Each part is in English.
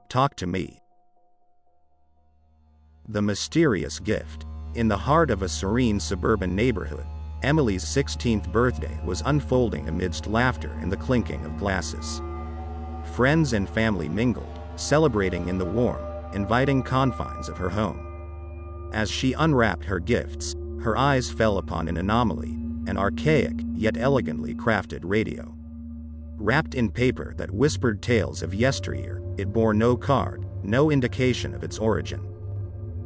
Talk to me. The mysterious gift. In the heart of a serene suburban neighborhood, Emily's 16th birthday was unfolding amidst laughter and the clinking of glasses. Friends and family mingled, celebrating in the warm, inviting confines of her home. As she unwrapped her gifts, her eyes fell upon an anomaly, an archaic, yet elegantly crafted radio. Wrapped in paper that whispered tales of yesteryear, it bore no card, no indication of its origin.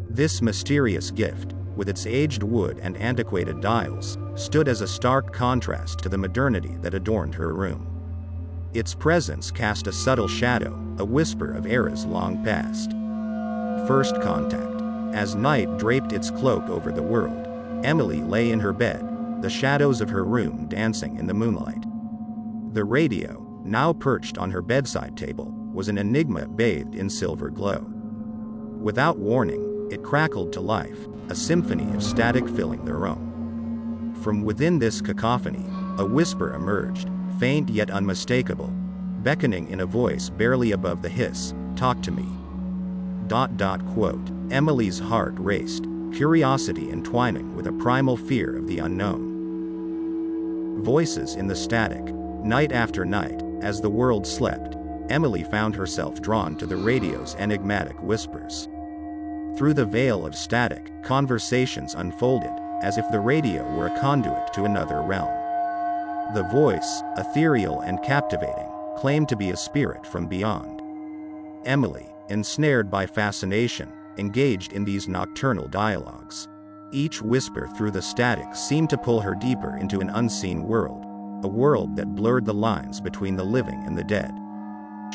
This mysterious gift, with its aged wood and antiquated dials, stood as a stark contrast to the modernity that adorned her room. Its presence cast a subtle shadow, a whisper of eras long past. First contact. As night draped its cloak over the world, Emily lay in her bed, the shadows of her room dancing in the moonlight. The radio, now perched on her bedside table, was an enigma bathed in silver glow. Without warning, it crackled to life, a symphony of static filling the room. From within this cacophony, a whisper emerged, faint yet unmistakable, beckoning in a voice barely above the hiss, "Talk to me." Quote. Emily's heart raced, curiosity entwining with a primal fear of the unknown. Voices in the static. Night after night, as the world slept, Emily found herself drawn to the radio's enigmatic whispers. Through the veil of static, conversations unfolded, as if the radio were a conduit to another realm. The voice, ethereal and captivating, claimed to be a spirit from beyond. Emily, ensnared by fascination, engaged in these nocturnal dialogues. Each whisper through the static seemed to pull her deeper into an unseen world, a world that blurred the lines between the living and the dead.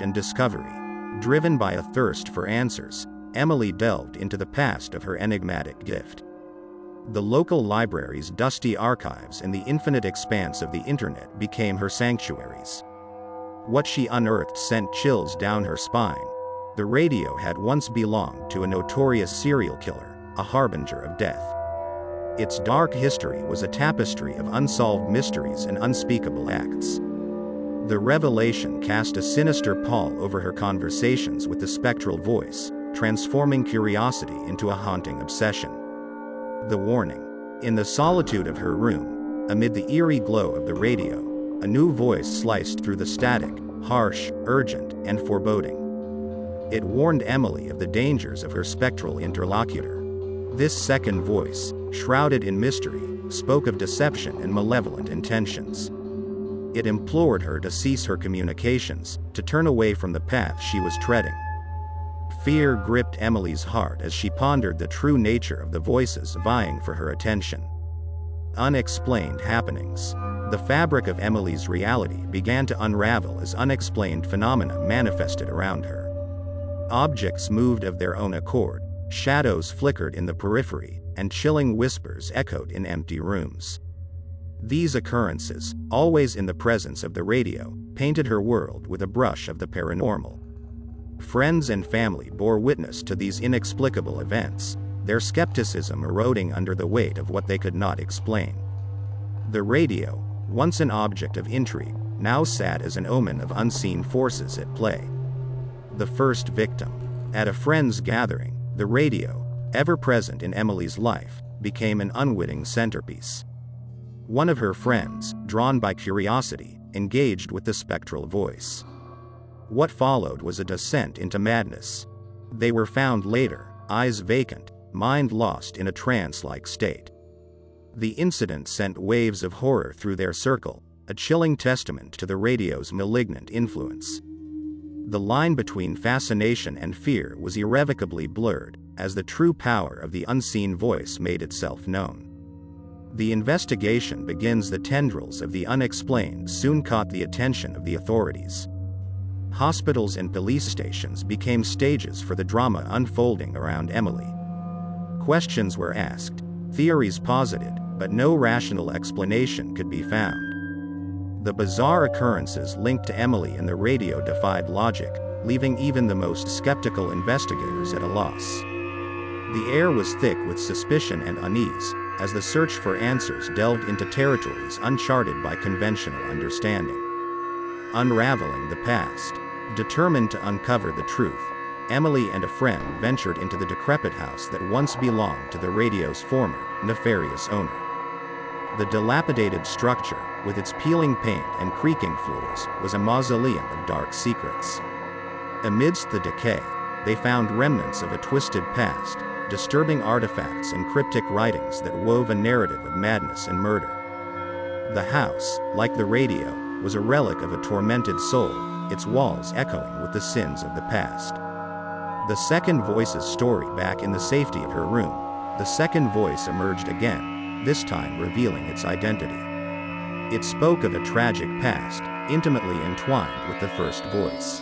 And discovery. Driven by a thirst for answers, Emily delved into the past of her enigmatic gift. The local library's dusty archives and the infinite expanse of the internet became her sanctuaries. What she unearthed sent chills down her spine. The radio had once belonged to a notorious serial killer, a harbinger of death. Its dark history was a tapestry of unsolved mysteries and unspeakable acts. The revelation cast a sinister pall over her conversations with the spectral voice, transforming curiosity into a haunting obsession. The warning. In the solitude of her room, amid the eerie glow of the radio, a new voice sliced through the static, harsh, urgent, and foreboding. It warned Emily of the dangers of her spectral interlocutor. This second voice, shrouded in mystery, spoke of deception and malevolent intentions. It implored her to cease her communications, to turn away from the path she was treading. Fear gripped Emily's heart as she pondered the true nature of the voices vying for her attention. Unexplained happenings. The fabric of Emily's reality began to unravel as unexplained phenomena manifested around her. Objects moved of their own accord, shadows flickered in the periphery, and chilling whispers echoed in empty rooms. These occurrences, always in the presence of the radio, painted her world with a brush of the paranormal. Friends and family bore witness to these inexplicable events, their skepticism eroding under the weight of what they could not explain. The radio, once an object of intrigue, now sat as an omen of unseen forces at play. The first victim. At a friend's gathering, the radio, ever present in Emily's life, became an unwitting centerpiece. One of her friends, drawn by curiosity, engaged with the spectral voice. What followed was a descent into madness. They were found later, eyes vacant, mind lost in a trance-like state. The incident sent waves of horror through their circle, a chilling testament to the radio's malignant influence. The line between fascination and fear was irrevocably blurred, as the true power of the unseen voice made itself known. The investigation begins. The tendrils of the unexplained soon caught the attention of the authorities. Hospitals and police stations became stages for the drama unfolding around Emily. Questions were asked, theories posited, but no rational explanation could be found. The bizarre occurrences linked to Emily and the radio defied logic, leaving even the most skeptical investigators at a loss. The air was thick with suspicion and unease, as the search for answers delved into territories uncharted by conventional understanding. Unraveling the past. Determined to uncover the truth, Emily and a friend ventured into the decrepit house that once belonged to the radio's former, nefarious owner. The dilapidated structure, with its peeling paint and creaking floors, was a mausoleum of dark secrets. Amidst the decay, they found remnants of a twisted past, disturbing artifacts and cryptic writings that wove a narrative of madness and murder. The house, like the radio, was a relic of a tormented soul, its walls echoing with the sins of the past. The second voice's story. Back in the safety of her room, the second voice emerged again, this time revealing its identity. It spoke of a tragic past, intimately entwined with the first voice.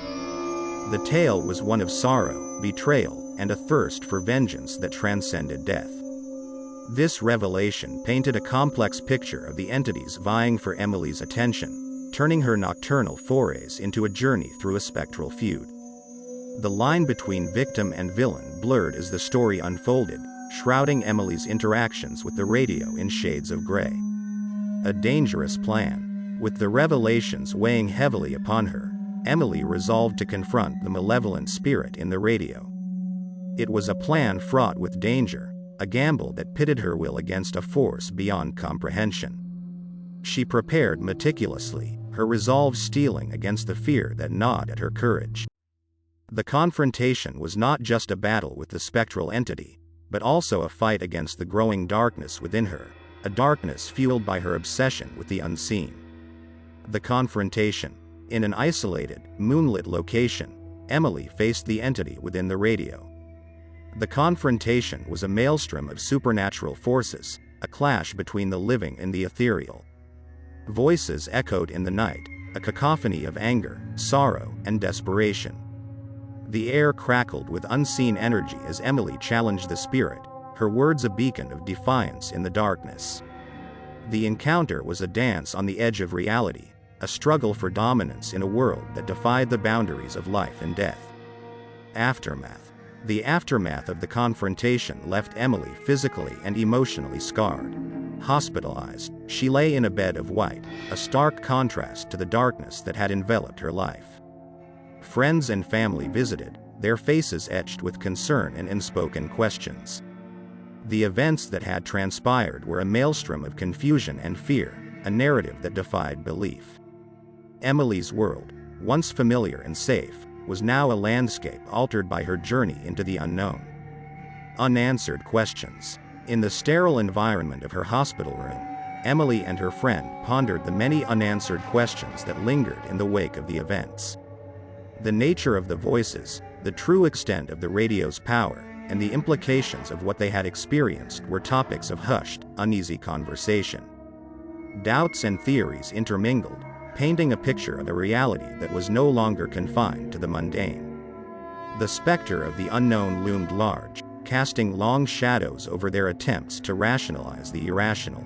The tale was one of sorrow, betrayal, and a thirst for vengeance that transcended death. This revelation painted a complex picture of the entities vying for Emily's attention, turning her nocturnal forays into a journey through a spectral feud. The line between victim and villain blurred as the story unfolded, shrouding Emily's interactions with the radio in shades of gray. A dangerous plan. With the revelations weighing heavily upon her, Emily resolved to confront the malevolent spirit in the radio. It was a plan fraught with danger, a gamble that pitted her will against a force beyond comprehension. She prepared meticulously, her resolve steeling against the fear that gnawed at her courage. The confrontation was not just a battle with the spectral entity, but also a fight against the growing darkness within her, a darkness fueled by her obsession with the unseen. The confrontation. In an isolated, moonlit location, Emily faced the entity within the radio. The confrontation was a maelstrom of supernatural forces, a clash between the living and the ethereal. Voices echoed in the night, a cacophony of anger, sorrow, and desperation. The air crackled with unseen energy as Emily challenged the spirit, her words a beacon of defiance in the darkness. The encounter was a dance on the edge of reality, a struggle for dominance in a world that defied the boundaries of life and death. Aftermath. The aftermath of the confrontation left Emily physically and emotionally scarred. Hospitalized, she lay in a bed of white, a stark contrast to the darkness that had enveloped her life. Friends and family visited, their faces etched with concern and unspoken questions. The events that had transpired were a maelstrom of confusion and fear, a narrative that defied belief. Emily's world, once familiar and safe, was now a landscape altered by her journey into the unknown. Unanswered questions. In the sterile environment of her hospital room, Emily and her friend pondered the many unanswered questions that lingered in the wake of the events. The nature of the voices, the true extent of the radio's power, and the implications of what they had experienced were topics of hushed, uneasy conversation. Doubts and theories intermingled, painting a picture of a reality that was no longer confined to the mundane. The specter of the unknown loomed large, casting long shadows over their attempts to rationalize the irrational.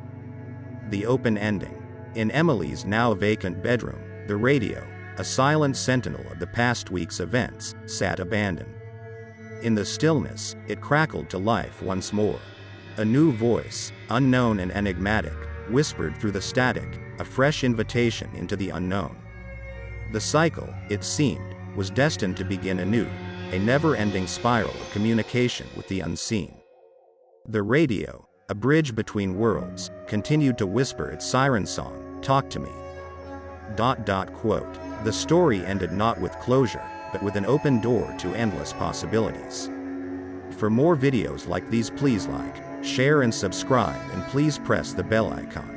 The open ending. In Emily's now vacant bedroom, the radio, a silent sentinel of the past week's events, sat abandoned. In the stillness, it crackled to life once more. A new voice, unknown and enigmatic, whispered through the static, a fresh invitation into the unknown. The cycle, it seemed, was destined to begin anew, a never-ending spiral of communication with the unseen. The radio, a bridge between worlds, continued to whisper its siren song, "Talk to me." Quote. The story ended not with closure, but with an open door to endless possibilities. For more videos like these, please like, share and subscribe, and please press the bell icon.